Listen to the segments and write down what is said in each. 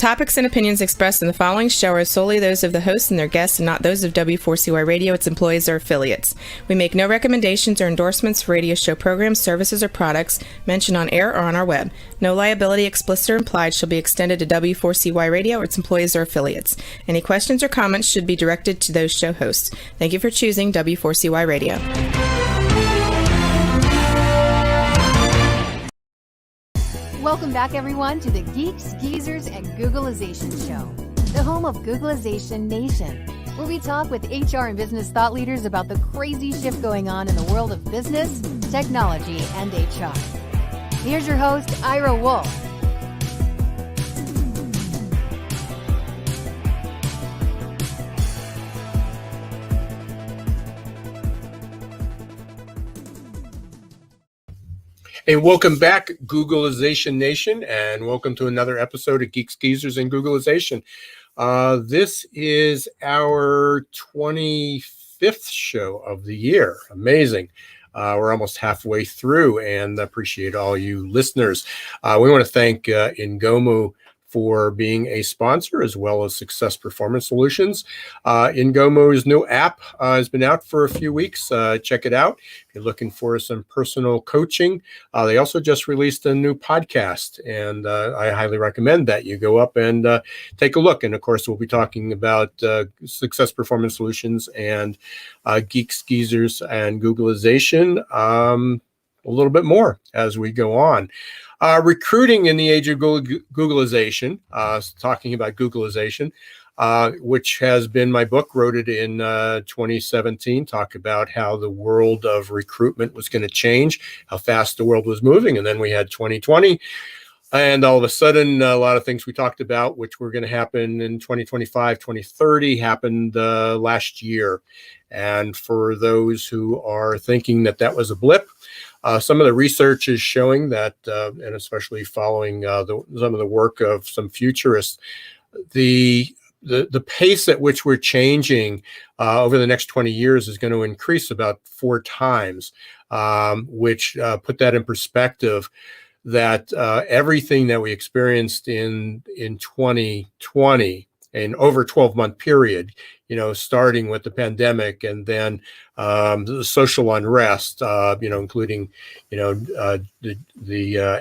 topics and opinions expressed in the following show are solely those of the hosts and their guests and not those of W4CY Radio, its employees, or affiliates. We make no recommendations or endorsements for radio show programs, services, or products mentioned on air or on our web. No liability, explicit or implied, shall be extended to W4CY Radio or its employees or affiliates. Any questions or comments should be directed to those show hosts. Thank you for choosing W4CY Radio. Welcome back, everyone, to the Geeks, Geezers, and Googlization Show, the home of Googlization Nation, where we talk with HR and business thought leaders about the crazy shift going on in the world of business, technology, and HR. Here's your host, Ira Wolfe. Hey, welcome back, Googlization Nation, and welcome to another episode of Geeks, Geezers, and Googlization. This is our 25th show of the year. Amazing. We're almost halfway through, and appreciate all you listeners. We want to thank Ngomu for being a sponsor, as well as Success Performance Solutions. Ngomu's new app has been out for a few weeks. Check it out if you're looking for some personal coaching. They also just released a new podcast, and I highly recommend that you go up and take a look. And of course, we'll be talking about Success Performance Solutions and Geeks, Geezers, and Googlization a little bit more as we go on. Recruiting in the age of Googlization, talking about Googlization, which has been my book, wrote it in 2017, talk about how the world of recruitment was going to change, how fast the world was moving. And then we had 2020. And all of a sudden, a lot of things we talked about, which were going to happen in 2025, 2030, happened last year. And for those who are thinking that that was a blip, some of the research is showing that, and especially following some of the work of some futurists, the pace at which we're changing over the next 20 years is going to increase about 4 times, which put that in perspective, that everything that we experienced in 2020, an over 12-month period, starting with the pandemic and then the social unrest, including, the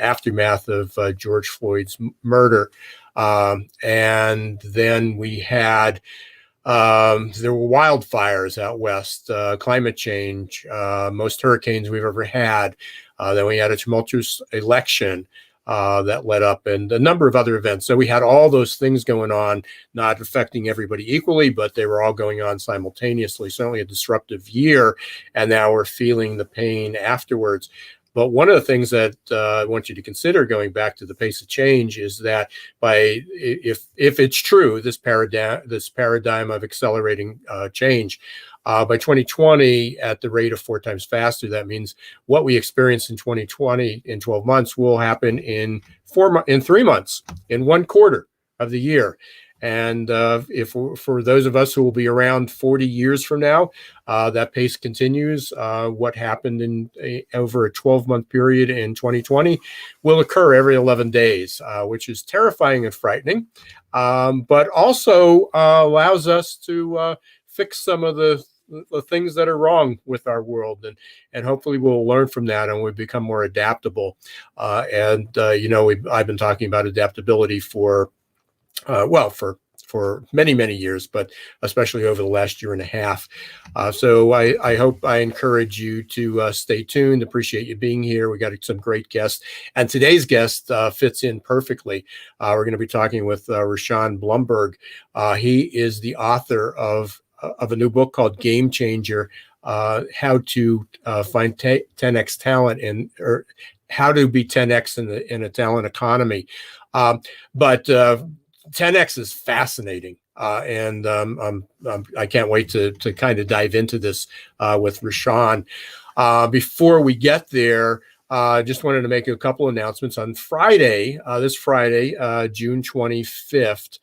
aftermath of George Floyd's murder. And then we had, there were wildfires out west, climate change, most hurricanes we've ever had. Then we had a tumultuous election that led up, and a number of other events. So we had all those things going on, not affecting everybody equally, but they were all going on simultaneously. Certainly a disruptive year, and now we're feeling the pain afterwards. But one of the things that I want you to consider, going back to the pace of change, is that if it's true, this paradigm of accelerating change, by 2020, at the rate of 4 times faster, that means what we experienced in 2020 in 12 months will happen in 3 months, in 1 quarter of the year. And for those of us who will be around 40 years from now, that pace continues. What happened over a 12-month period in 2020 will occur every 11 days, which is terrifying and frightening, but also allows us to fix some of the things that are wrong with our world, and hopefully we'll learn from that and we become more adaptable. I've been talking about adaptability for many, many years, but especially over the last year and a half. So I encourage you to stay tuned. Appreciate you being here. We got some great guests, and today's guest fits in perfectly. We're going to be talking with Rishon Blumberg. He is the author of a new book called Game Changer, how to find 10x talent or how to be 10x in a talent economy. But 10x is fascinating, and I can't wait to kind of dive into this with Rishon. Before we get there, just wanted to make a couple announcements. On Friday, this Friday, June 25th,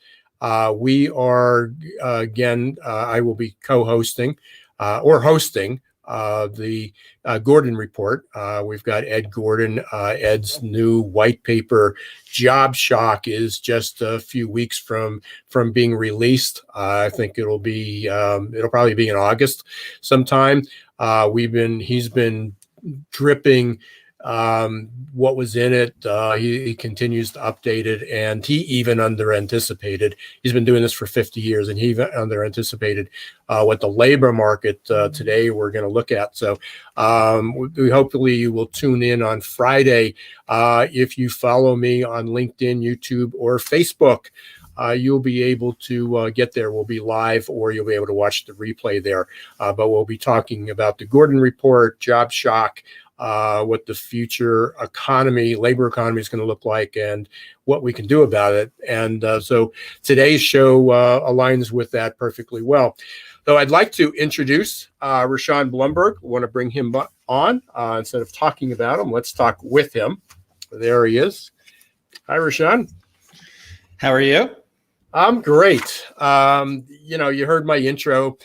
we are, I will be co-hosting or hosting the Gordon report. We've got Ed Gordon. Ed's new white paper, Job Shock, is just a few weeks from being released. I think it'll probably be in August sometime. He's been dripping what was in it. He continues to update it, and he even anticipated. He's been doing this for 50 years, and he anticipated what the labor market today we're going to look at. So hopefully you will tune in on Friday. If you follow me on LinkedIn, YouTube, or Facebook, you'll be able to get there. We'll be live, or you'll be able to watch the replay there. But we'll be talking about the Gordon report, Job Shock, what the future labor economy is going to look like, and what we can do about it. And so today's show aligns with that perfectly well. So I'd like to introduce Rishon Blumberg. I want to bring him on. Instead of talking about him, let's talk with him. There he is. Hi, Rishon. How are you? I'm great. You heard my intro.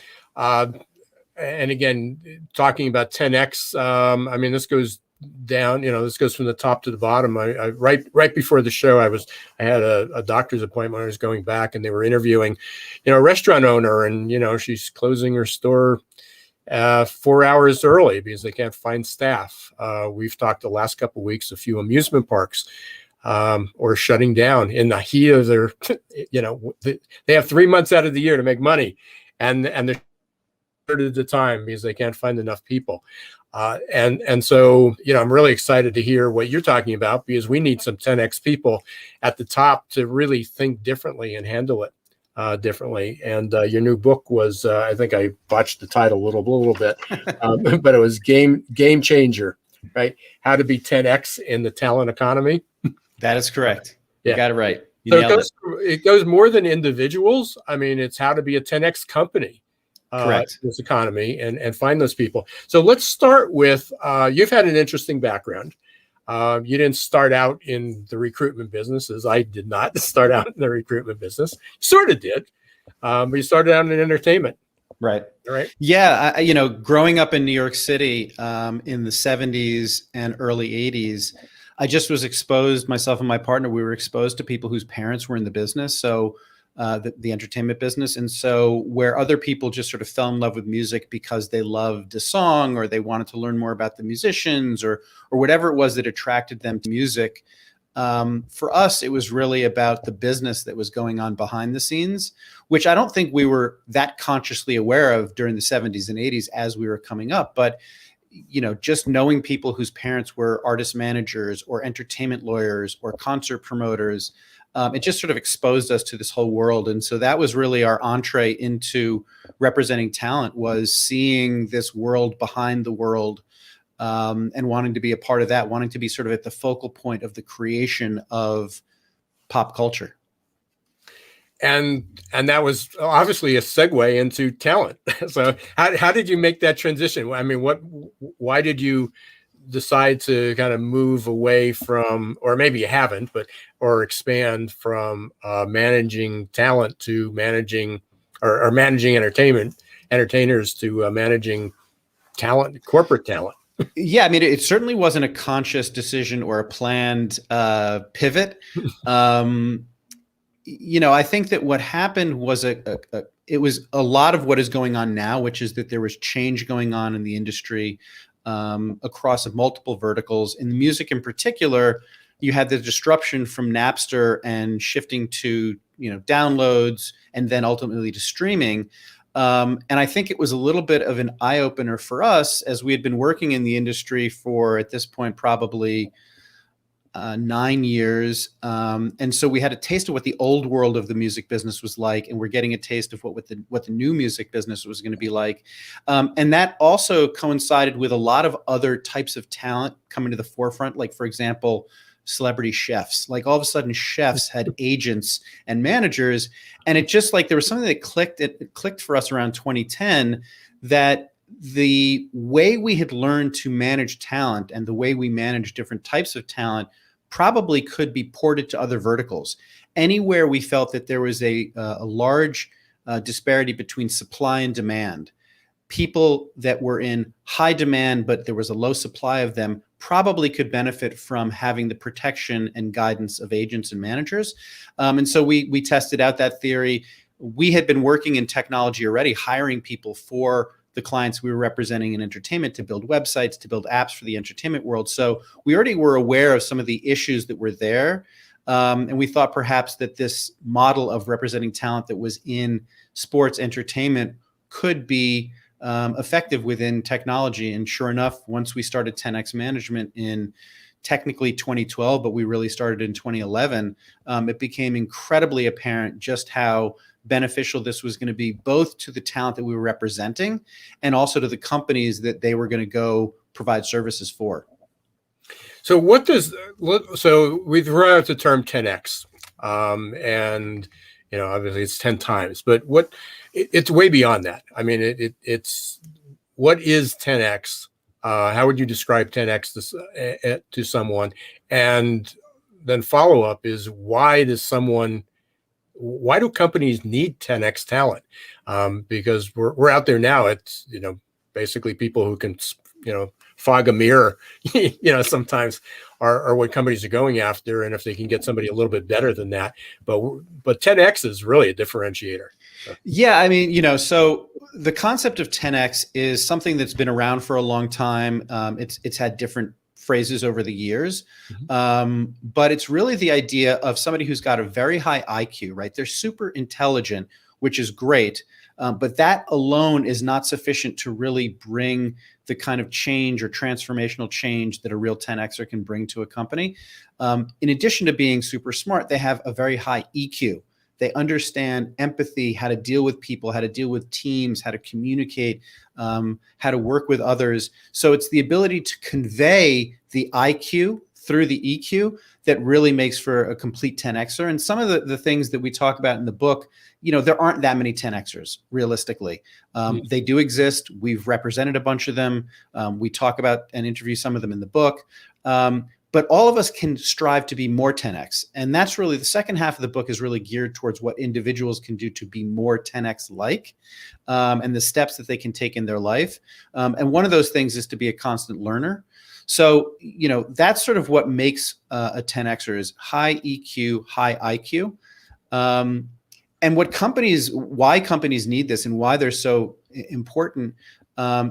And again, talking about 10X, this goes down, this goes from the top to the bottom. I right before the show, I had a doctor's appointment. I was going back, and they were interviewing, a restaurant owner, and, she's closing her store 4 hours early because they can't find staff. We've talked the last couple of weeks, a few amusement parks, or shutting down in the heat of their, they have 3 months out of the year to make money, and they're at the time because they can't find enough people. And so, I'm really excited to hear what you're talking about, because we need some 10X people at the top to really think differently and handle it differently. And your new book was, I think I botched the title a little bit, but it was Game Changer, right? How to be 10X in the talent economy. That is correct. Yeah. You got it right. It goes more than individuals. It's how to be a 10X company. Correct. This economy, and find those people. So let's start with, you've had an interesting background. You didn't start out in the recruitment business, as I did not start out in the recruitment business. Sort of did, but you started out in entertainment. Right. Right. Yeah. Growing up in New York City in the 70s and early 80s, I just was exposed, myself and my partner, we were exposed to people whose parents were in the business. So the entertainment business. And so where other people just sort of fell in love with music because they loved a song, or they wanted to learn more about the musicians, or whatever it was that attracted them to music, for us, it was really about the business that was going on behind the scenes, which I don't think we were that consciously aware of during the 70s and 80s as we were coming up. But just knowing people whose parents were artist managers or entertainment lawyers or concert promoters, it just sort of exposed us to this whole world. And so that was really our entree into representing talent, was seeing this world behind the world, and wanting to be a part of that, wanting to be sort of at the focal point of the creation of pop culture. And that was obviously a segue into talent. So how did you make that transition? Why did you decide to kind of move away from, or maybe you haven't, or expand from managing talent to managing, or managing entertainers to managing talent, corporate talent? Yeah, it certainly wasn't a conscious decision or a planned pivot. I think that what happened was it was a lot of what is going on now, which is that there was change going on in the industry across multiple verticals. In music in particular, you had the disruption from Napster and shifting to downloads, and then ultimately to streaming. And I think it was a little bit of an eye-opener for us, as we had been working in the industry for, at this point, probably 9 years. And so we had a taste of what the old world of the music business was like, and we're getting a taste of what the new music business was going to be like. And that also coincided with a lot of other types of talent coming to the forefront. Like, for example, celebrity chefs. Like, all of a sudden, chefs had agents and managers, and it just, like, there was something that clicked. It clicked for us around 2010, that the way we had learned to manage talent and the way we manage different types of talent probably could be ported to other verticals. Anywhere we felt that there was a large disparity between supply and demand, people that were in high demand, but there was a low supply of them, probably could benefit from having the protection and guidance of agents and managers. And so we tested out that theory. We had been working in technology already, hiring people for the clients we were representing in entertainment to build websites, to build apps for the entertainment world. So we already were aware of some of the issues that were there. And we thought perhaps that this model of representing talent that was in sports entertainment could be effective within technology. And sure enough, once we started 10X Management in technically 2012, but we really started in 2011, it became incredibly apparent just how beneficial this was going to be, both to the talent that we were representing and also to the companies that they were going to go provide services for. So so we throw out the term 10X, and obviously it's 10 times, but it's way beyond that. I mean, it's what is 10X? How would you describe 10X to someone? And then follow up is why do companies need 10X talent? Because we're out there now. It's basically people who can fog a mirror, sometimes are what companies are going after. And if they can get somebody a little bit better than that, but 10X is really a differentiator. Yeah, I mean, so the concept of 10X is something that's been around for a long time. It's had different phrases over the years, but it's really the idea of somebody who's got a very high IQ, right? They're super intelligent, which is great, but that alone is not sufficient to really bring the kind of change or transformational change that a real 10Xer can bring to a company. In addition to being super smart, they have a very high EQ. They understand empathy, how to deal with people, how to deal with teams, how to communicate, how to work with others. So it's the ability to convey the IQ through the EQ that really makes for a complete 10Xer. And some of the things that we talk about in the book, there aren't that many 10Xers realistically. They do exist. We've represented a bunch of them. We talk about and interview some of them in the book. But all of us can strive to be more 10X. And that's really the second half of the book is really geared towards what individuals can do to be more 10X like, and the steps that they can take in their life. And one of those things is to be a constant learner. So, that's sort of what makes a 10Xer is high EQ, high IQ. And why companies need this and why they're so important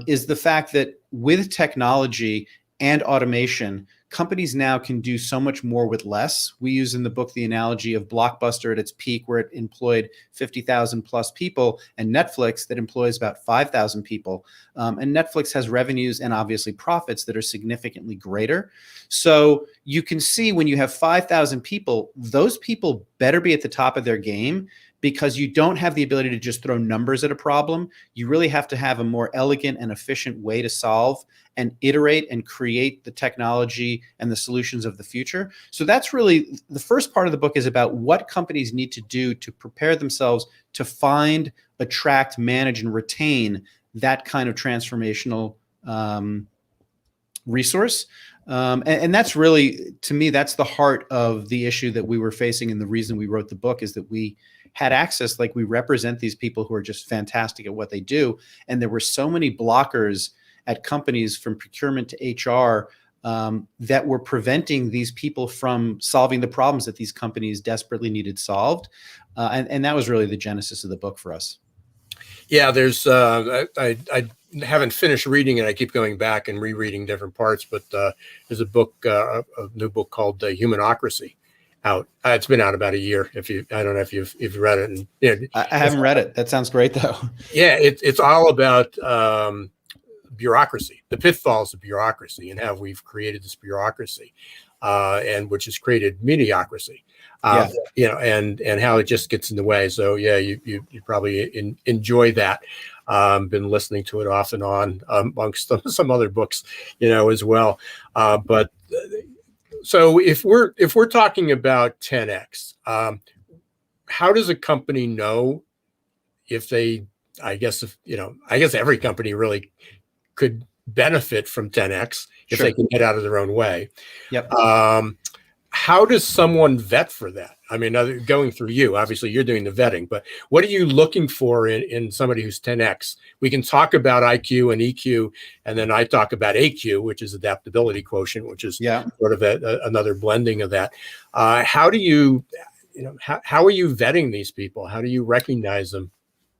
is the fact that with technology and automation, companies now can do so much more with less. We use in the book the analogy of Blockbuster at its peak, where it employed 50,000 plus people, and Netflix that employs about 5,000 people. And Netflix has revenues and obviously profits that are significantly greater. So you can see when you have 5,000 people, those people better be at the top of their game, because you don't have the ability to just throw numbers at a problem. You really have to have a more elegant and efficient way to solve and iterate and create the technology and the solutions of the future. So that's really the first part of the book is about what companies need to do to prepare themselves to find, attract, manage, and retain that kind of transformational resource. And that's really, to me, that's the heart of the issue that we were facing. And the reason we wrote the book is that we had access, like we represent these people who are just fantastic at what they do. And there were so many blockers at companies from procurement to HR that were preventing these people from solving the problems that these companies desperately needed solved. And that was really the genesis of the book for us. Yeah, there's, I haven't finished reading it. I keep going back and rereading different parts, but there's a book, a new book called Humanocracy out. It's been out about a year. I don't know if you've read it. And, I haven't read it. That sounds great though. Yeah, it's all about bureaucracy, the pitfalls of bureaucracy, and how we've created this bureaucracy, and which has created mediocrity. And how it just gets in the way. So yeah, you probably enjoy that. Been listening to it off and on amongst some other books, as well. But so if we're talking about 10X, how does a company know if they? I guess every company really could benefit from 10X if Sure. they can get out of their own way. Yep. How does someone vet for that? I mean, going through you, obviously you're doing the vetting, but what are you looking for in somebody who's 10X? We can talk about IQ and EQ, and then I talk about AQ, which is adaptability quotient, which is sort of another blending of that. How do you, how are you vetting these people? How do you recognize them?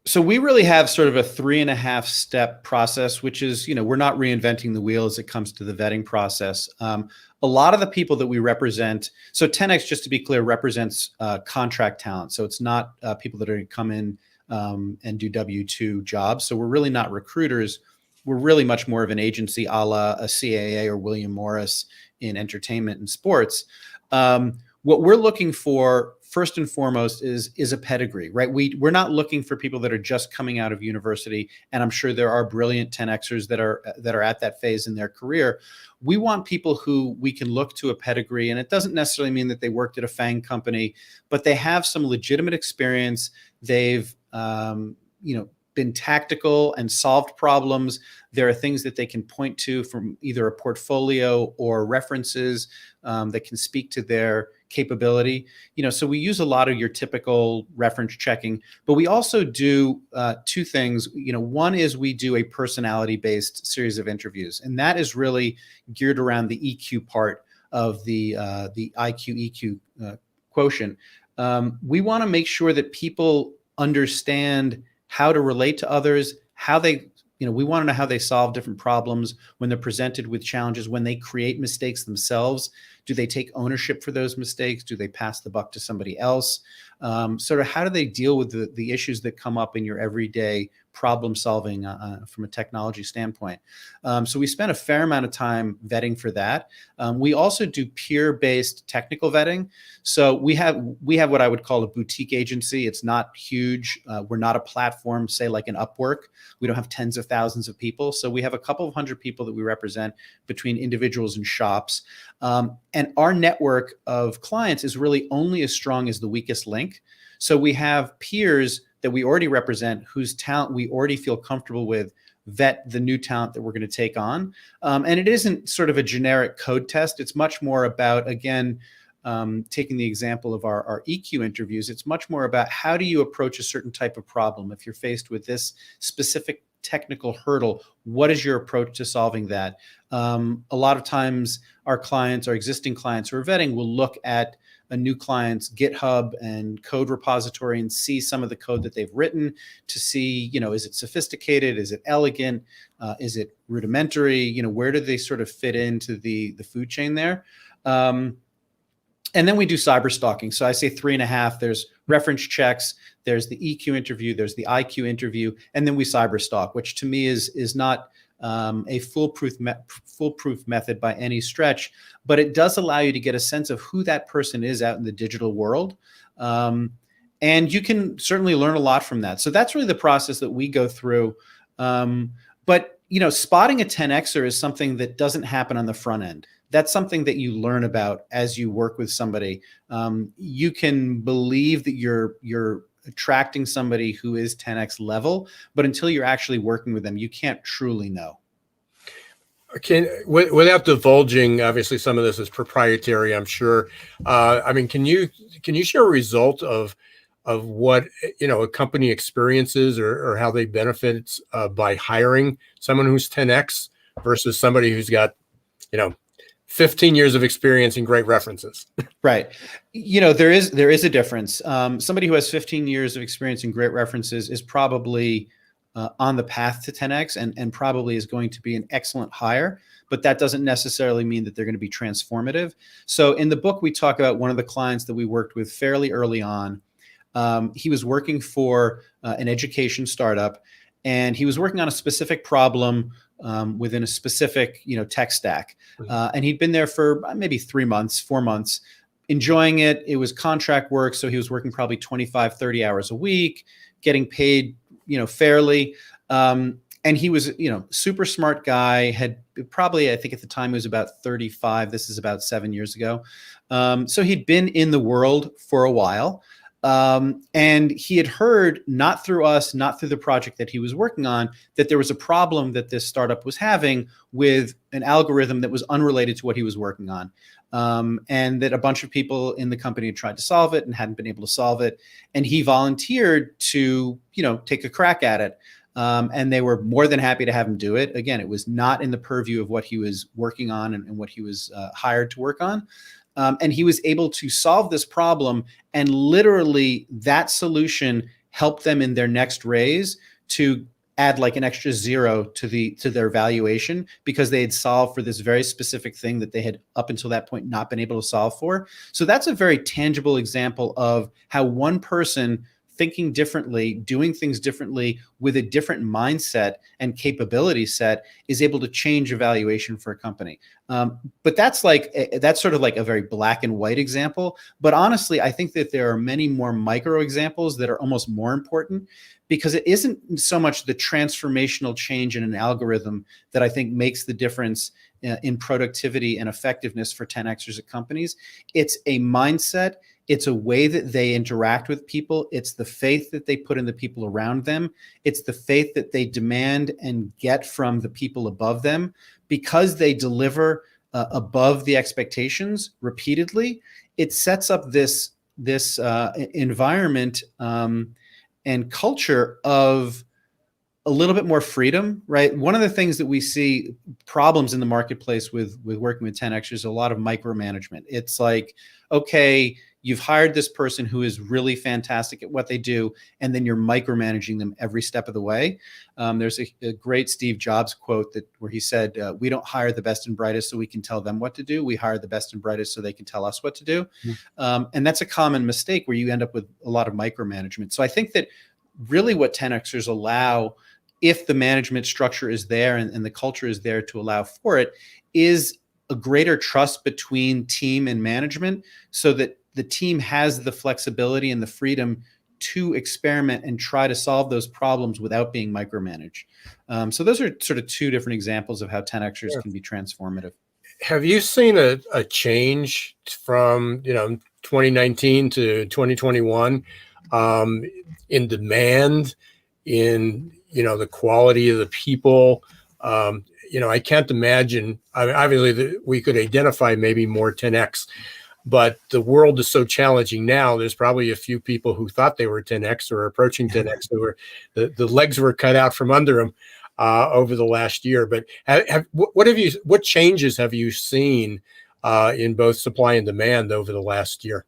So we really have sort of a 3.5 step process, which is, we're not reinventing the wheel as it comes to the vetting process. A lot of the people that we represent, so 10X, just to be clear, represents contract talent. So it's not people that are going to come in and do W-2 jobs. So we're really not recruiters. We're really much more of an agency a la a CAA or William Morris in entertainment and sports. What we're looking for first and foremost is a pedigree, right? We're not looking for people that are just coming out of university, and I'm sure there are brilliant 10Xers that are at that phase in their career. We want people who we can look to a pedigree, and it doesn't necessarily mean that they worked at a FANG company, but they have some legitimate experience. They've been tactical and solved problems. There are things that they can point to from either a portfolio or references that can speak to their capability. So we use a lot of your typical reference checking, but we also do two things. One is we do a personality-based series of interviews, and that is really geared around the EQ part of the IQ EQ quotient. We want to make sure that people understand how to relate to others, how they, we want to know how they solve different problems when they're presented with challenges, when they create mistakes themselves. Do they take ownership for those mistakes? Do they pass the buck to somebody else? Sort of how do they deal with the issues that come up in your everyday problem solving from a technology standpoint? So we spent a fair amount of time vetting for that. We also do peer-based technical vetting. So we have what I would call a boutique agency. It's not huge. We're not a platform, say like an Upwork. We don't have tens of thousands of people. So we have a couple of hundred people that we represent between individuals and shops. And our network of clients is really only as strong as the weakest link. So we have peers that we already represent whose talent we already feel comfortable with, vet the new talent that we're going to take on. And it isn't sort of a generic code test. It's much more about, again, taking the example of our EQ interviews, it's much more about how do you approach a certain type of problem? If you're faced with this specific technical hurdle, what is your approach to solving that? A lot of times our existing clients who are vetting will look at a new client's GitHub and code repository and see some of the code that they've written to see, is it sophisticated? Is it elegant? Is it rudimentary? Where do they sort of fit into the food chain there? And then we do cyber stalking. So I say 3.5, there's reference checks, there's the EQ interview, there's the IQ interview, and then we cyber stalk, which to me is not a foolproof method by any stretch, but it does allow you to get a sense of who that person is out in the digital world. And you can certainly learn a lot from that. So that's really the process that we go through. But spotting a 10Xer is something that doesn't happen on the front end. That's something that you learn about as you work with somebody. You can believe that you're attracting somebody who is 10X level, but until you're actually working with them, you can't truly know. Without divulging, obviously some of this is proprietary, I'm sure. Can you share a result of what a company experiences or how they benefit by hiring someone who's 10X versus somebody who's got 15 years of experience and great references? Right. There is a difference. Somebody who has 15 years of experience and great references is probably on the path to 10X and probably is going to be an excellent hire, but that doesn't necessarily mean that they're going to be transformative. So in the book, we talk about one of the clients that we worked with fairly early on. He was working for an education startup, and he was working on a specific problem within a specific, tech stack. And he'd been there for maybe 3 months, 4 months, enjoying it. It was contract work. So he was working probably 25, 30 hours a week, getting paid, fairly. And he was, super smart guy, had probably, I think at the time he was about 35. This is about 7 years ago. So he'd been in the world for a while. And he had heard, not through us, not through the project that he was working on, that there was a problem that this startup was having with an algorithm that was unrelated to what he was working on. And that a bunch of people in the company had tried to solve it and hadn't been able to solve it. And he volunteered to, take a crack at it. And they were more than happy to have him do it. Again, it was not in the purview of what he was working on and what he was hired to work on. And he was able to solve this problem, and literally that solution helped them in their next raise to add like an extra zero to their valuation, because they had solved for this very specific thing that they had up until that point not been able to solve for. So that's a very tangible example of how one person thinking differently, doing things differently with a different mindset and capability set is able to change a valuation for a company. But that's sort of like a very black and white example. But honestly, I think that there are many more micro examples that are almost more important, because it isn't so much the transformational change in an algorithm that I think makes the difference in productivity and effectiveness for 10Xers at companies. It's a mindset. It's a way that they interact with people. It's the faith that they put in the people around them. It's the faith that they demand and get from the people above them, because they deliver above the expectations repeatedly. It sets up this environment and culture of a little bit more freedom, right? One of the things that we see problems in the marketplace with working with 10Xers is a lot of micromanagement. It's like, okay, you've hired this person who is really fantastic at what they do, and then you're micromanaging them every step of the way. There's a great Steve Jobs quote where he said, we don't hire the best and brightest so we can tell them what to do. We hire the best and brightest so they can tell us what to do. And that's a common mistake where you end up with a lot of micromanagement. So I think that really what 10Xers allow, if the management structure is there and the culture is there to allow for it, is a greater trust between team and management, so that the team has the flexibility and the freedom to experiment and try to solve those problems without being micromanaged. So those are sort of two different examples of how 10Xers can be transformative. Have you seen a change from 2019 to 2021 in demand, in the quality of the people? I can't imagine. Obviously, we could identify maybe more 10X. But the world is so challenging now. There's probably a few people who thought they were 10X or approaching 10X who were the legs were cut out from under them over the last year. But what changes have you seen in both supply and demand over the last year?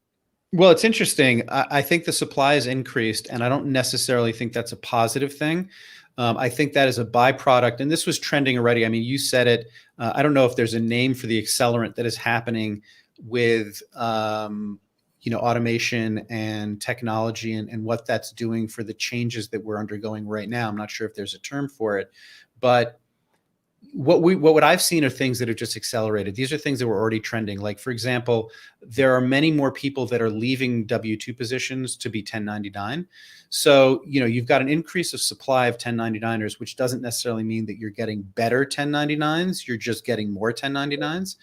Well, it's interesting. I think the supply has increased, and I don't necessarily think that's a positive thing. I think that is a byproduct, and this was trending already. I mean, you said it. I don't know if there's a name for the accelerant that is happening with automation and technology and what that's doing for the changes that we're undergoing right now. I'm not sure if there's a term for it, but what I've seen are things that have just accelerated. These are things that were already trending. Like, for example, there are many more people that are leaving W-2 positions to be 1099. So, you've got an increase of supply of 1099ers, which doesn't necessarily mean that you're getting better 1099s. You're just getting more 1099s.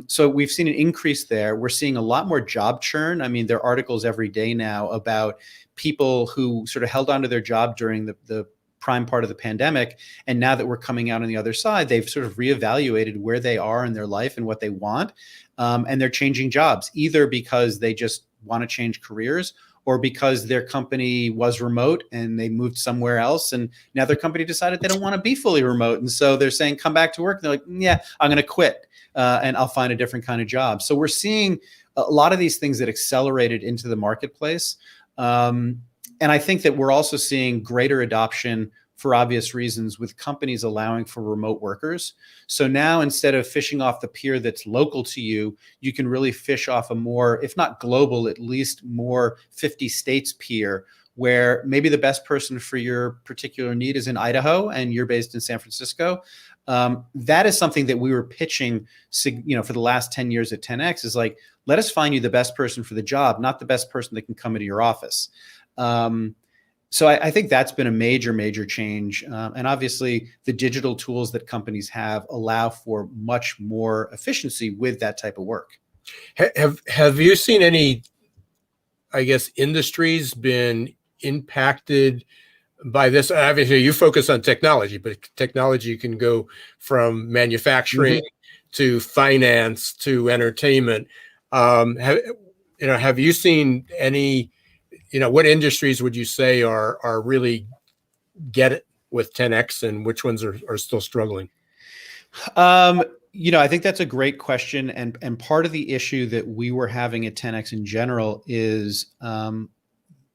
So we've seen an increase there. We're seeing a lot more job churn. I mean, there are articles every day now about people who sort of held onto their job during the prime part of the pandemic. And now that we're coming out on the other side, they've sort of reevaluated where they are in their life and what they want. And they're changing jobs, either because they just want to change careers, or because their company was remote and they moved somewhere else. And now their company decided they don't want to be fully remote. And so they're saying, come back to work. And they're like, yeah, I'm going to quit and I'll find a different kind of job. So we're seeing a lot of these things that accelerated into the marketplace. And I think that we're also seeing greater adoption, for obvious reasons, with companies allowing for remote workers. So now, instead of fishing off the pier that's local to you, you can really fish off a more, if not global, at least more 50 states pier, where maybe the best person for your particular need is in Idaho and you're based in San Francisco. That is something that we were pitching, for the last 10 years at 10X, is like, let us find you the best person for the job, not the best person that can come into your office. So I think that's been a major, major change. And obviously, the digital tools that companies have allow for much more efficiency with that type of work. Have you seen any I guess, industries been impacted by this? Obviously, you focus on technology, but technology can go from manufacturing to finance to entertainment. Have you seen any? What industries would you say are really get it with 10x, and which ones are still struggling? I think that's a great question. And part of the issue that we were having at 10x in general is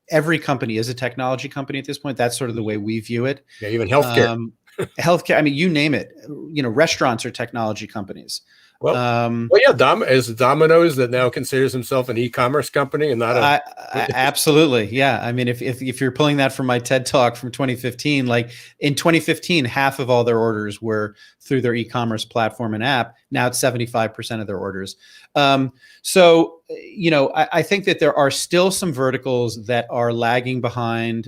every company is a technology company at this point. That's sort of the way we view it. Yeah, even healthcare. Healthcare. I mean, you name it. Restaurants are technology companies. Well, is Domino's that now considers himself an e-commerce company and not a? Absolutely, yeah. I mean, if you're pulling that from my TED Talk from 2015, like in 2015, half of all their orders were through their e-commerce platform and app. Now it's 75% of their orders. I think that there are still some verticals that are lagging behind.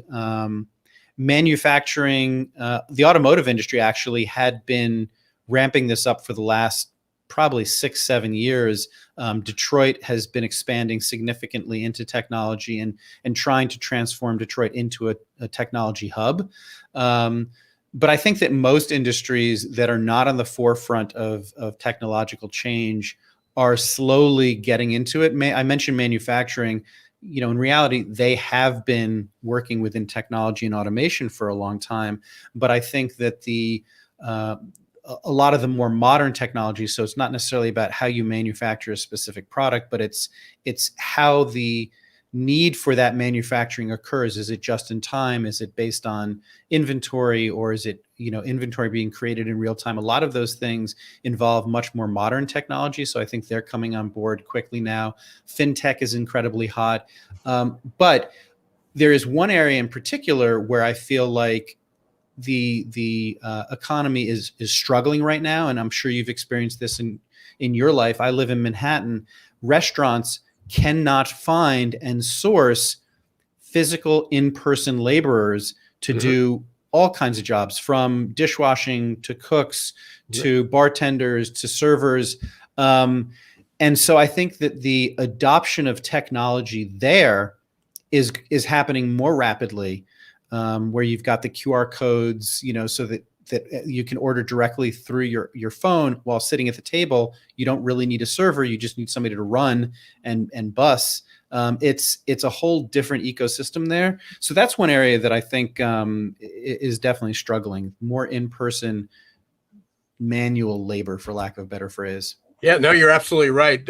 Manufacturing, the automotive industry actually had been ramping this up for the last probably 6-7 years. Detroit has been expanding significantly into technology and trying to transform Detroit into a technology hub. But I think that most industries that are not on the forefront of technological change are slowly getting into it. I mentioned manufacturing. In reality, they have been working within technology and automation for a long time. But I think that a lot of the more modern technologies, so it's not necessarily about how you manufacture a specific product, but it's how the need for that manufacturing occurs. Is it just in time? Is it based on inventory, or is it inventory being created in real time? A lot of those things involve much more modern technology, so I think they're coming on board quickly now. FinTech is incredibly hot, but there is one area in particular where I feel like the economy is struggling right now, and I'm sure you've experienced this in your life. I live in Manhattan. Restaurants cannot find and source physical in-person laborers to do all kinds of jobs, from dishwashing to cooks to bartenders to servers. And so I think that the adoption of technology there is happening more rapidly, where you've got the QR codes, so that you can order directly through your phone while sitting at the table. You don't really need a server. You just need somebody to run and bus. It's a whole different ecosystem there. So that's one area that I think is definitely struggling. More in-person manual labor, for lack of a better phrase. Yeah, no, you're absolutely right.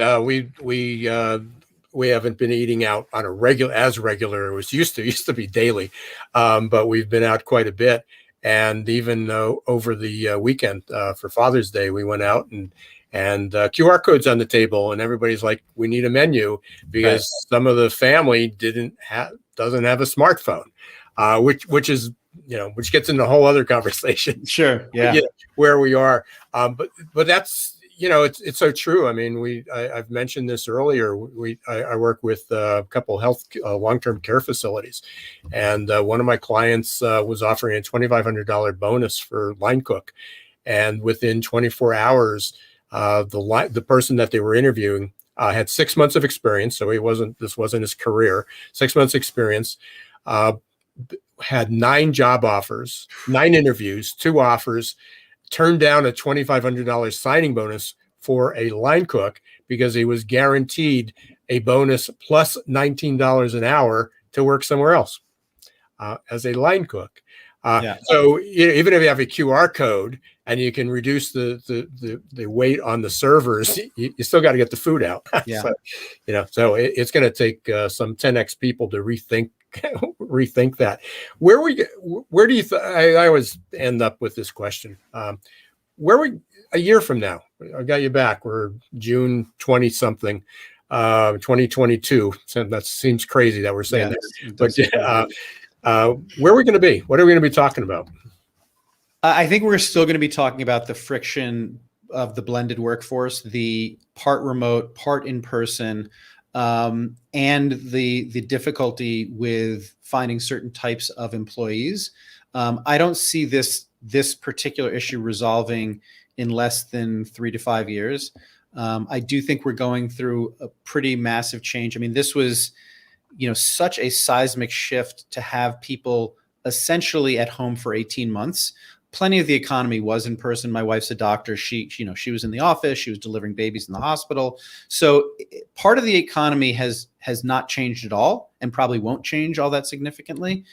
We haven't been eating out on a regular. It was used to be daily, but we've been out quite a bit. And even over the weekend for Father's Day, we went out and QR codes on the table, and everybody's like, "We need a menu," because some of the family doesn't have a smartphone, which gets into a whole other conversation. Sure, yeah, where we are, but that's. It's so true. I mean, I've mentioned this earlier. I work with a couple health long-term care facilities, and one of my clients was offering a $2,500 bonus for line cook, and within 24 hours, the person that they were interviewing had 6 months of experience. So this wasn't his career. 6 months experience, had 9 job offers, 9 interviews, 2 offers. Turned down a $2,500 signing bonus for a line cook because he was guaranteed a bonus plus $19 an hour to work somewhere else as a line cook. So even if you have a QR code and you can reduce the weight on the servers, you still got to get the food out. Yeah. So it's going to take some 10x people to rethink that. Where do you I always end up with this question. Where we a year from now? I got you back. We're June 20 something, 2022. So that seems crazy that we're saying that. But where are we going to be? What are we going to be talking about? I think we're still going to be talking about the friction of the blended workforce, the part remote, part in person, and the difficulty with finding certain types of employees. I don't see this particular issue resolving in less than 3 to 5 years. I do think we're going through a pretty massive change. I mean, this was, such a seismic shift to have people essentially at home for 18 months. Plenty of the economy was in person. My wife's a doctor. She was in the office. She was delivering babies in the hospital. So part of the economy has not changed at all, and probably won't change all that significantly.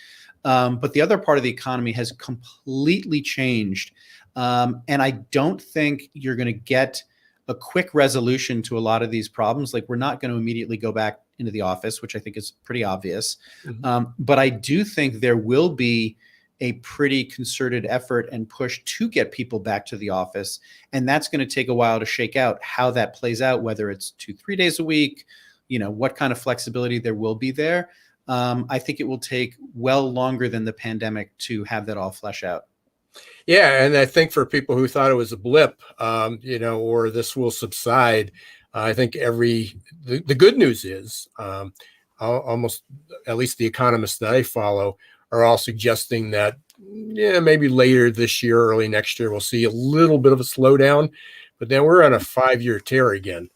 But the other part of the economy has completely changed. And I don't think you're going to get a quick resolution to a lot of these problems. Like, we're not going to immediately go back into the office, which I think is pretty obvious. But I do think there will be a pretty concerted effort and push to get people back to the office. And that's going to take a while to shake out how that plays out, whether it's 2-3 days a week, what kind of flexibility there will be there. I think it will take well longer than the pandemic to have that all flesh out. Yeah, and I think for people who thought it was a blip, or this will subside, I think the good news is almost, at least the economists that I follow, are all suggesting that maybe later this year, early next year, we'll see a little bit of a slowdown, but then we're on a 5-year tear again.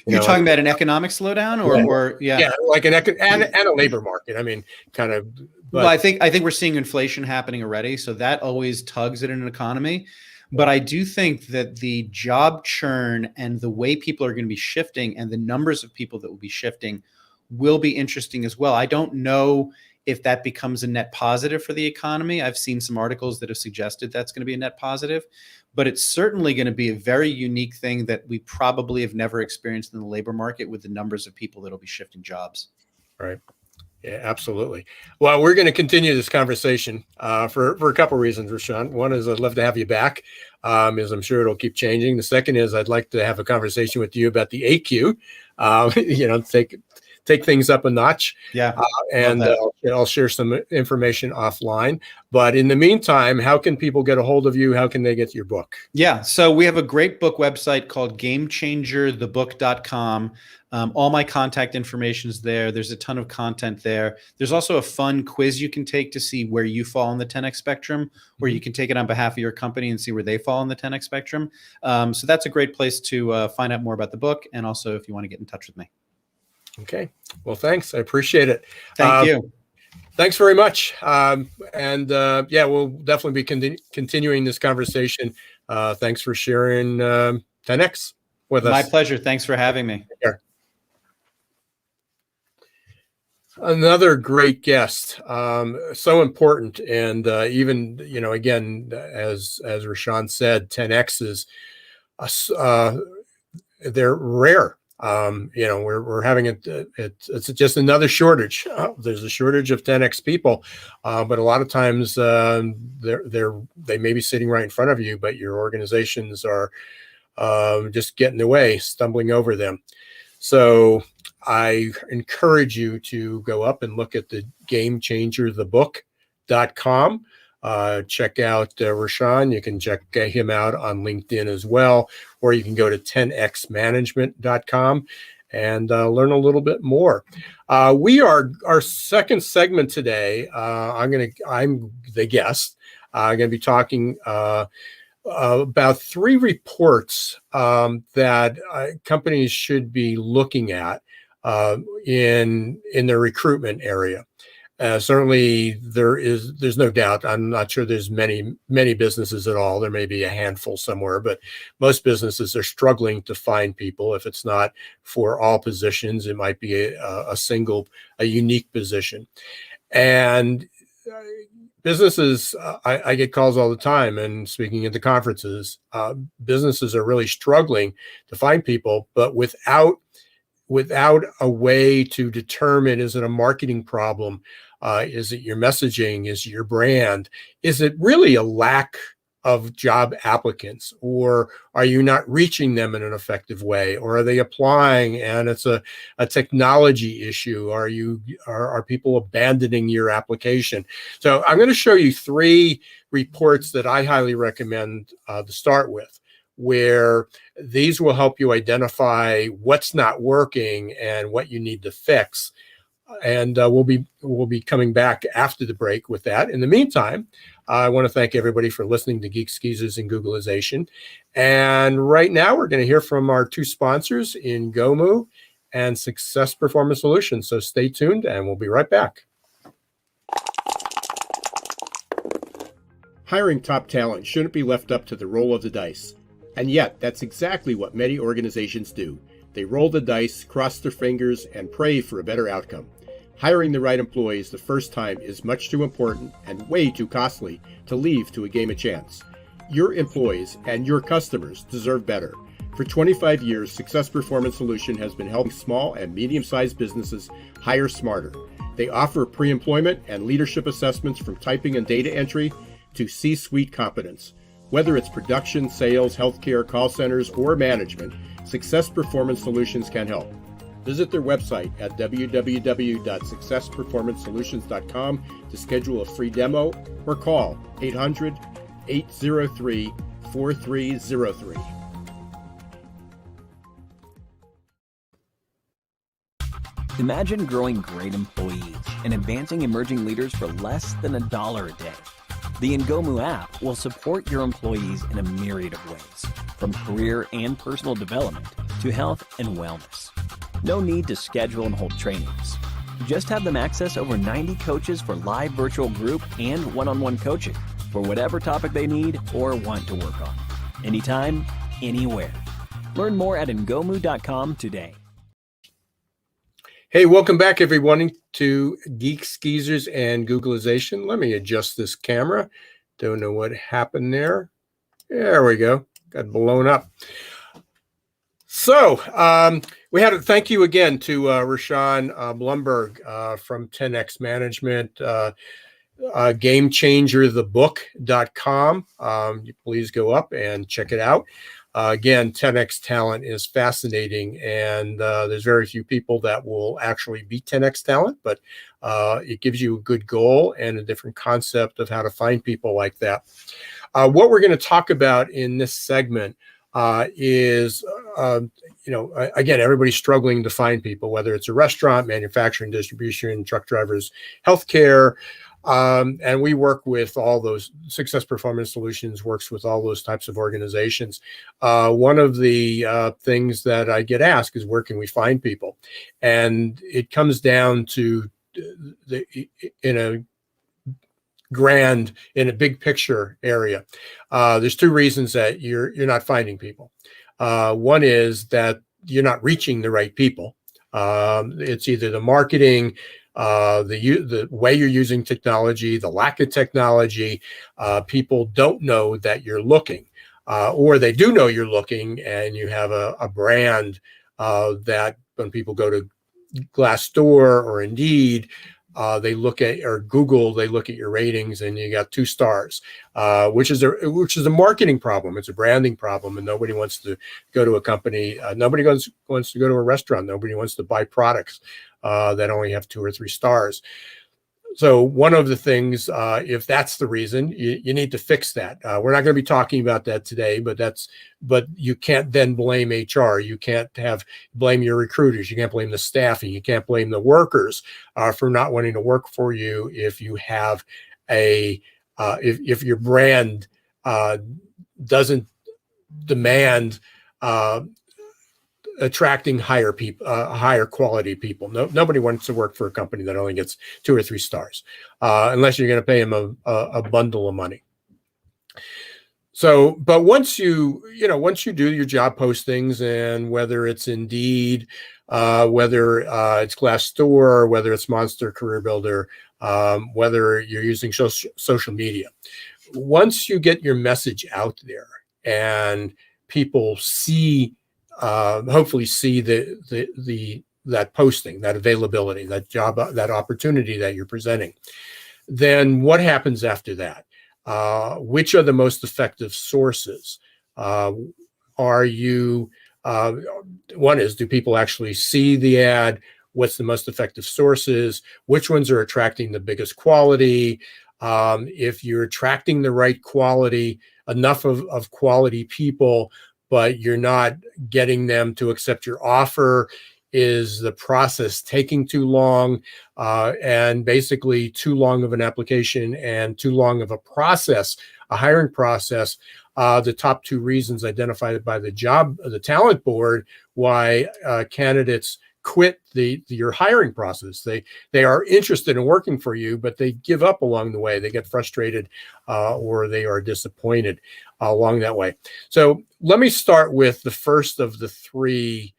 You're talking about an economic slowdown, or like and a labor market. I mean, kind of. But, well, I think we're seeing inflation happening already, so that always tugs at an economy. But I do think that the job churn and the way people are going to be shifting and the numbers of people that will be shifting will be interesting as well. I don't know if that becomes a net positive for the economy. I've seen some articles that have suggested that's going to be a net positive, but it's certainly going to be a very unique thing that we probably have never experienced in the labor market, with the numbers of people that will be shifting jobs. Right. Yeah, absolutely. Well, we're going to continue this conversation for a couple of reasons, Rishon. One is I'd love to have you back, as I'm sure it'll keep changing. The second is I'd like to have a conversation with you about the AQ, take things up a notch. Yeah. And I'll share some information offline. But in the meantime, how can people get a hold of you? How can they get your book? Yeah. So we have a great book website called GameChangerTheBook.com. All my contact information is there. There's a ton of content there. There's also a fun quiz you can take to see where you fall on the 10X spectrum, or you can take it on behalf of your company and see where they fall on the 10X spectrum. So that's a great place to find out more about the book, and also if you want to get in touch with me. Okay. Well, thanks. I appreciate it. Thank you. Thanks very much. We'll definitely be continuing this conversation. Thanks for sharing 10X with us. My pleasure. Thanks for having me. Take care. Another great guest, so important. And even, again, as Rishon said, 10Xs, they're rare. We're having it's just another shortage. There's a shortage of 10X people, but a lot of times they may be sitting right in front of you, but your organizations are just getting in the way, stumbling over them. So I encourage you to go up and look at the GameChangerTheBook.com. Check out Rishon. You can check him out on LinkedIn as well, or you can go to 10xmanagement.com and learn a little bit more. Our second segment today. I'm the guest. I'm going to be talking about 3 reports that companies should be looking at in their recruitment area. Certainly, there's no doubt. I'm not sure there's many businesses at all. There may be a handful somewhere, but most businesses are struggling to find people. If it's not for all positions, it might be a unique position. And businesses, I get calls all the time, and speaking at the conferences, businesses are really struggling to find people, but without a way to determine, is it a marketing problem? Is it your messaging? Is it your brand? Is it really a lack of job applicants, or are you not reaching them in an effective way, or are they applying and it's a technology issue? Are people abandoning your application? So I'm going to show you 3 reports that I highly recommend to start with, where these will help you identify what's not working and what you need to fix. And we'll be coming back after the break with that. In the meantime, I want to thank everybody for listening to Geeks Geezers and Googlization. And right now, we're going to hear from our 2 sponsors in Gomu and Success Performance Solutions. So stay tuned and we'll be right back. Hiring top talent shouldn't be left up to the roll of the dice. And yet, that's exactly what many organizations do. They roll the dice, cross their fingers, and pray for a better outcome. Hiring the right employees the first time is much too important and way too costly to leave to a game of chance. Your employees and your customers deserve better. For 25 years, Success Performance Solution has been helping small and medium-sized businesses hire smarter. They offer pre-employment and leadership assessments from typing and data entry to C-suite competence. Whether it's production, sales, healthcare, call centers, or management, Success Performance Solutions can help. Visit their website at www.successperformancesolutions.com to schedule a free demo or call 800-803-4303. Imagine growing great employees and advancing emerging leaders for less than $1 a day. The Ngomu app will support your employees in a myriad of ways, from career and personal development to health and wellness. No need to schedule and hold trainings. Just have them access over 90 coaches for live virtual group and one-on-one coaching for whatever topic they need or want to work on. Anytime, anywhere. Learn more at ngomu.com today. Hey, welcome back, everyone, to Geeks, Geezers, and Googlization. Let me adjust this camera. Don't know what happened there. There we go. Got blown up. So we had to thank you again to Rishon Blumberg from 10X Management, GameChangerTheBook.com. Please go up and check it out. Again, 10X talent is fascinating, and there's very few people that will actually be 10X talent, but it gives you a good goal and a different concept of how to find people like that. What we're going to talk about in this segment is, again, everybody's struggling to find people, whether it's a restaurant, manufacturing, distribution, truck drivers, healthcare. And we work with all those. Success Performance Solutions works with all those types of organizations. One of the things that I get asked is, where can we find people? And it comes down to in a big picture area. There's two reasons that you're not finding people. One is that you're not reaching the right people. It's either the marketing, the way you're using technology, the lack of technology. People don't know that you're looking, or they do know you're looking, and you have a brand that when people go to Glassdoor or Indeed, they look at, or Google, they look at your ratings, and you got 2 stars, which is a marketing problem. It's a branding problem, and nobody wants to go to a company. Nobody wants to go to a restaurant. Nobody wants to buy products that only have 2 or 3 stars. So one of the things, if that's the reason, you need to fix that. We're not going to be talking about that today, but you can't then blame HR. You can't blame your recruiters. You can't blame the staffing. You can't blame the workers for not wanting to work for you if you have if your brand doesn't demand attracting higher quality people. Nobody wants to work for a company that only gets 2 or 3 stars, unless you're going to pay them a bundle of money. So, but once you do your job postings, and whether it's Indeed, whether it's Glassdoor, whether it's Monster Career Builder, whether you're using social media, once you get your message out there and people hopefully see that posting, that availability, that job, that opportunity that you're presenting, then what happens after that? Which are the most effective sources? One is, do people actually see the ad? What's the most effective sources? Which ones are attracting the biggest quality? If you're attracting the right quality, enough of quality people, but you're not getting them to accept your offer, is the process taking too long, and basically too long of an application and too long of a process, a hiring process? The top 2 reasons identified by the talent board why candidates quit your hiring process. They are interested in working for you, but they give up along the way. They get frustrated or they are disappointed along that way. So let me start with the first of the three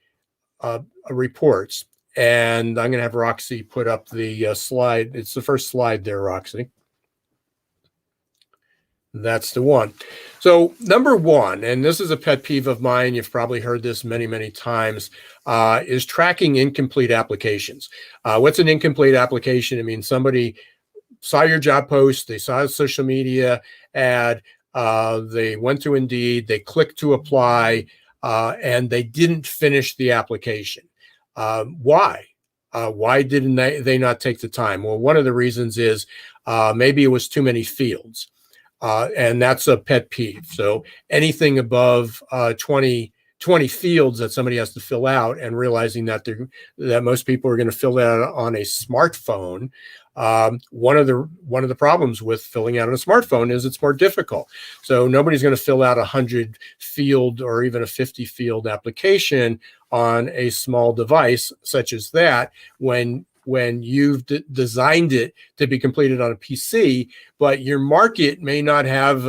reports. And I'm going to have Roxy put up the slide. It's the first slide there, Roxy. That's the one. So number one, and this is a pet peeve of mine, you've probably heard this many, many times, is tracking incomplete applications. What's an incomplete application? I mean, somebody saw your job post, they saw a social media ad, they went to Indeed, they clicked to apply, and they didn't finish the application. Why? Why didn't they not take the time? Well, one of the reasons is maybe it was too many fields. And that's a pet peeve. So anything above 20 fields that somebody has to fill out, and realizing that most people are going to fill that out on a smartphone. One of the problems with filling out on a smartphone is it's more difficult. So nobody's going to fill out 100 field or even a 50 field application on a small device such as that when you've designed it to be completed on a PC, but your market may not have,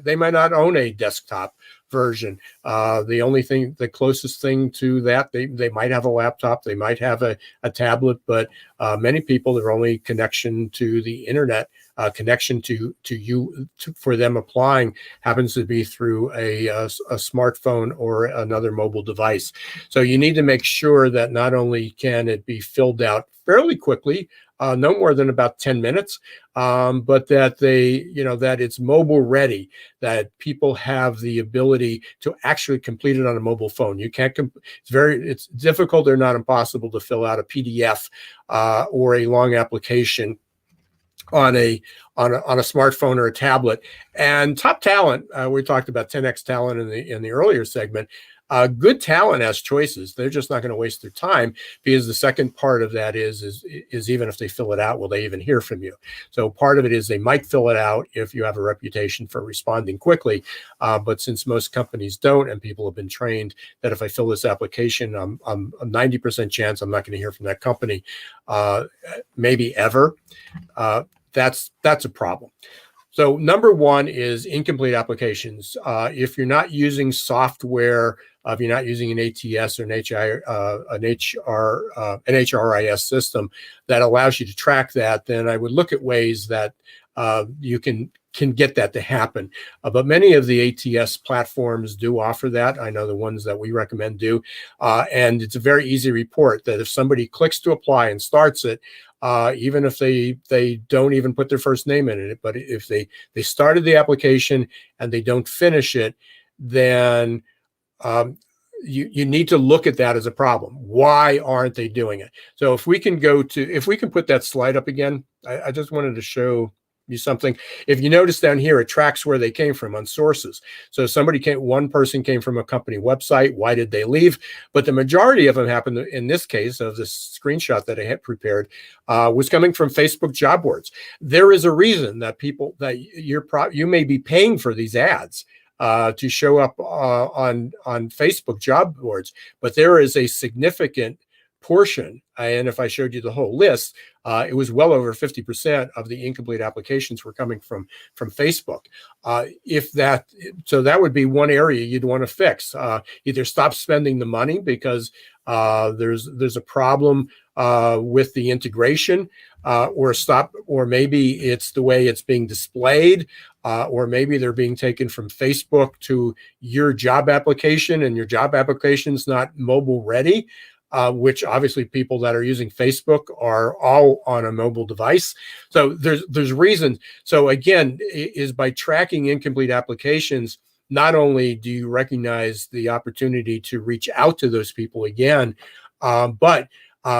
they might not own a desktop version. The closest thing to that, they might have a laptop, they might have a tablet, but many people, their only connection to the internet, connection to for them applying happens to be through a smartphone or another mobile device. So you need to make sure that not only can it be filled out fairly quickly, no more than about 10 minutes, but that that it's mobile ready, that people have the ability to actually complete it on a mobile phone. You can't, it's difficult or not impossible to fill out a PDF or a long application on a smartphone or a tablet. And top talent, we talked about 10x talent in the earlier segment. Good talent has choices. They're just not going to waste their time, because the second part of that is even if they fill it out, will they even hear from you? So part of it is they might fill it out if you have a reputation for responding quickly. But since most companies don't, and people have been trained that if I fill this application, I'm a 90% chance I'm not going to hear from that company, maybe ever. That's a problem. So number one is incomplete applications. If you're not using software, if you're not using an ATS or an HRIS system that allows you to track that, then I would look at ways that you can get that to happen. But many of the ATS platforms do offer that. I know the ones that we recommend do. And it's a very easy report that if somebody clicks to apply and starts it, even if they don't even put their first name in it, but if they started the application and they don't finish it, then you need to look at that as a problem. Why aren't they doing it? So if we can put that slide up again, I just wanted to show you something. If you notice down here, it tracks where they came from on sources. So one person came from a company website. Why did they leave? But the majority of them happened, in this case of this screenshot that I had prepared, was coming from Facebook job boards. There is a reason that you may be paying for these ads to show up on Facebook job boards, but there is a significant portion, and if I showed you the whole list, it was well over 50% of the incomplete applications were coming from Facebook. So that would be one area you'd want to fix. Either stop spending the money because there's a problem with the integration, or maybe it's the way it's being displayed, or maybe they're being taken from Facebook to your job application, and your job application's not mobile ready. Which obviously people that are using Facebook are all on a mobile device. So there's reasons. So again, is by tracking incomplete applications, not only do you recognize the opportunity to reach out to those people again, but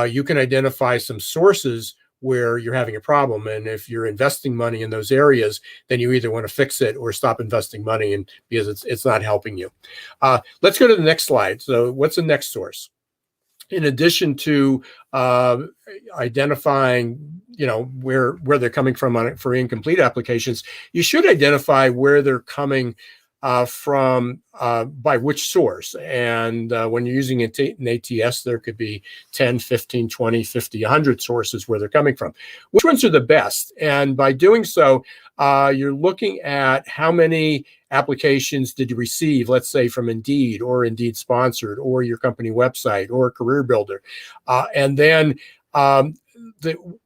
you can identify some sources where you're having a problem. And if you're investing money in those areas, then you either want to fix it or stop investing money, and because it's not helping you. Let's go to the next slide. So what's the next source? In addition to identifying, where they're coming from for incomplete applications, you should identify where they're coming from by which source. And when you're using an ATS, there could be 10, 15, 20, 50, 100 sources where they're coming from. Which ones are the best? And by doing so, you're looking at how many applications did you receive, let's say from Indeed or Indeed Sponsored or your company website or Career Builder. And then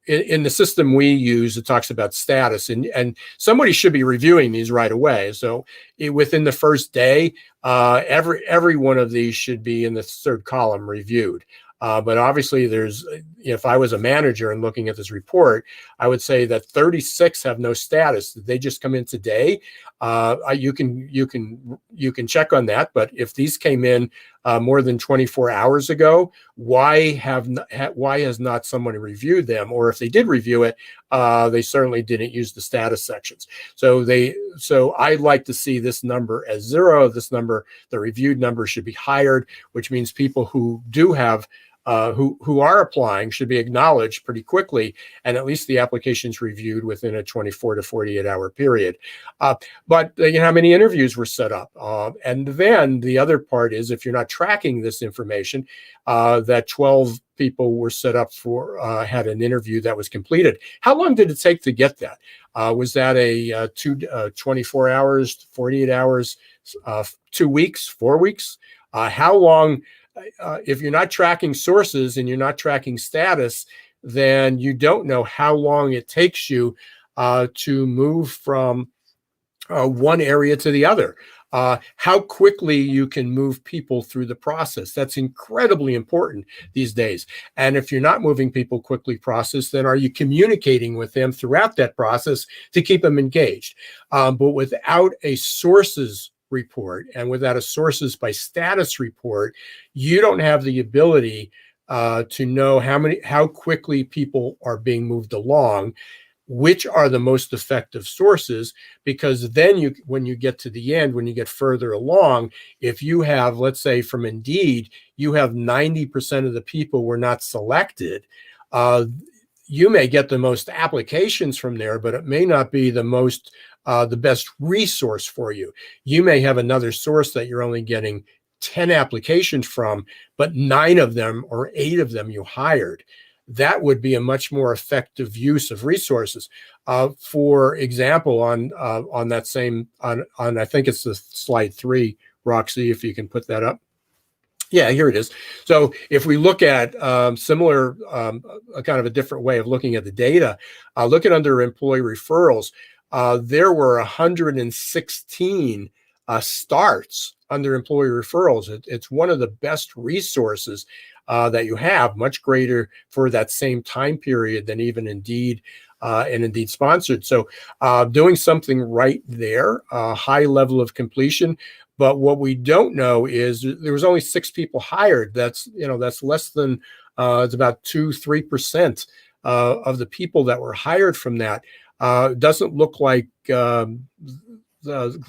in the system we use, it talks about status, and somebody should be reviewing these right away. So within the first day, every one of these should be in the third column reviewed. But obviously if I was a manager and looking at this report, I would say that 36 have no status. They just come in today. You can check on that. But if these came in more than 24 hours ago, why has not someone reviewed them? Or if they did review it, they certainly didn't use the status sections. So I'd like to see this number as 0. This number, the reviewed number, should be higher, which means people who do have who are applying should be acknowledged pretty quickly, and at least the application's reviewed within a 24 to 48 hour period. But how many interviews were set up? And then the other part is, if you're not tracking this information, that 12 people were set up for, had an interview that was completed. How long did it take to get that? Was that 24 hours, 48 hours, 2 weeks, 4 weeks? How long? If you're not tracking sources and you're not tracking status, then you don't know how long it takes you to move from one area to the other. How quickly you can move people through the process. That's incredibly important these days. And if you're not moving people quickly process, then are you communicating with them throughout that process to keep them engaged? But without a sources report and without a sources by status report, you don't have the ability to know how quickly people are being moved along, which are the most effective sources, because then when you get to the end, when you get further along, if you have, let's say from Indeed, you have 90% of the people were not selected, you may get the most applications from there, but it may not be the best resource for you. You may have another source that you're only getting 10 applications from, but 9 of them or 8 of them you hired. That would be a much more effective use of resources. For example, on that same, on I think it's the slide 3, Roxy, if you can put that up. Yeah, here it is. So if we look at similar, a kind of a different way of looking at the data, look at under employee referrals, there were 116 starts under employee referrals. It's one of the best resources that you have, much greater for that same time period than even Indeed and Indeed Sponsored. So doing something right there, high level of completion. But what we don't know is there was only 6 people hired. That's less than, it's about 2-3% of the people that were hired from that. Doesn't look like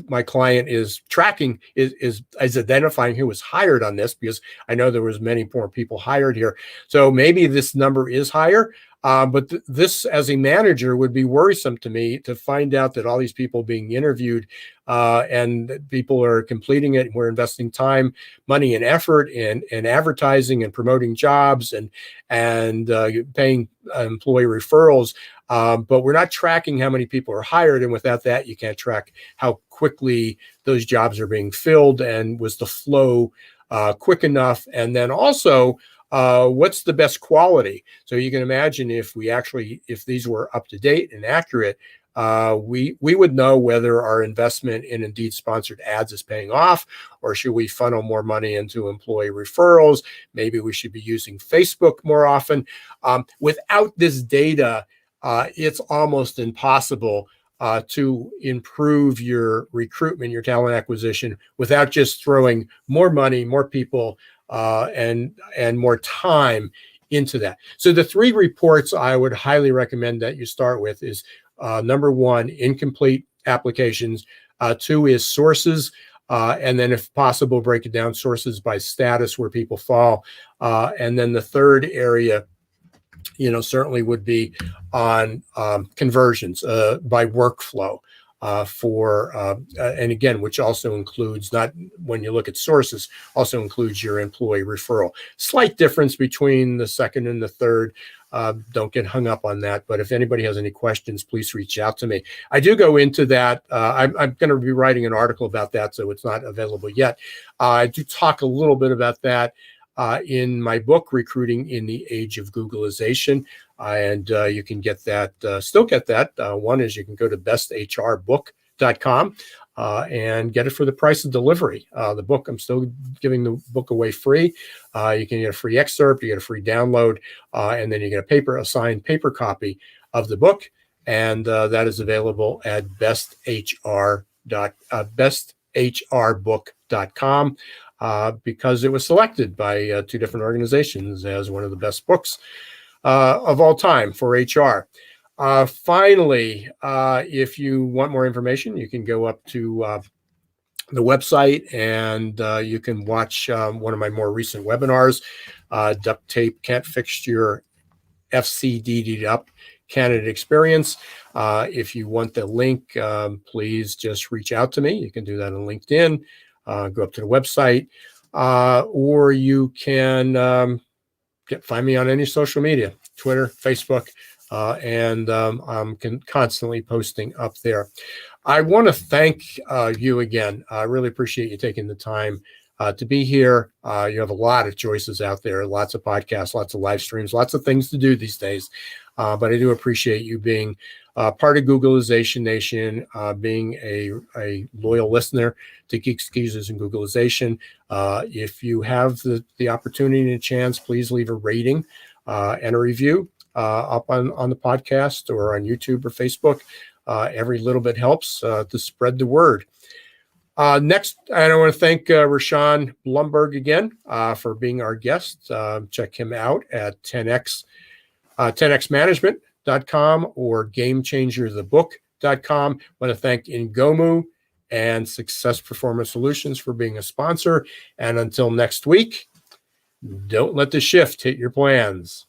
my client is tracking, is identifying who was hired on this, because I know there was many more people hired here. So maybe this number is higher. But this, as a manager, would be worrisome to me to find out that all these people being interviewed and people are completing it. And we're investing time, money, and effort in advertising and promoting jobs and paying employee referrals. But we're not tracking how many people are hired. And without that, you can't track how quickly those jobs are being filled, and was the flow quick enough. And then also, what's the best quality? So you can imagine if these were up to date and accurate, we would know whether our investment in Indeed Sponsored ads is paying off, or should we funnel more money into employee referrals? Maybe we should be using Facebook more often. Without this data, it's almost impossible to improve your recruitment, your talent acquisition, without just throwing more money, more people, and more time into that. So the 3 reports I would highly recommend that you start with is number 1, incomplete applications. 2 is sources. And then if possible, break it down, sources by status, where people fall. And then the third area, certainly would be on conversions by workflow. and again, which also includes, not when you look at sources, also includes your employee referral. Slight difference between the second and the third. Don't get hung up on that. But if anybody has any questions, please reach out to me. I do go into that. I'm going to be writing an article about that, so it's not available yet. I do talk a little bit about that in my book, Recruiting in the Age of Googlization. And you can get that, still get that. One is you can go to besthrbook.com and get it for the price of delivery. The book, I'm still giving the book away free. You can get a free excerpt, you get a free download, and then you get a signed paper copy of the book. And that is available at besthrbook.com. Because it was selected by two different organizations as one of the best books of all time for HR. Finally, if you want more information, you can go up to the website and you can watch one of my more recent webinars. Duct tape can't fix your FCD'd up candidate experience. If you want the link, please just reach out to me. You can do that on LinkedIn. Go up to the website, or you can find me on any social media, Twitter, Facebook, and I'm constantly posting up there. I want to thank you again. I really appreciate you taking the time to be here. You have a lot of choices out there, lots of podcasts, lots of live streams, lots of things to do these days. But I do appreciate you being part of Googlization Nation, being a loyal listener to Geeks Geezers and Googlization. If you have the opportunity and a chance, please leave a rating and a review up on the podcast or on YouTube or Facebook. Every little bit helps to spread the word. Next, I want to thank Rishon Blumberg again for being our guest. Check him out at 10xmanagement.com or gamechangerthebook.com. I want to thank Ngomu and Success Performance Solutions for being a sponsor. And until next week, don't let the shift hit your plans.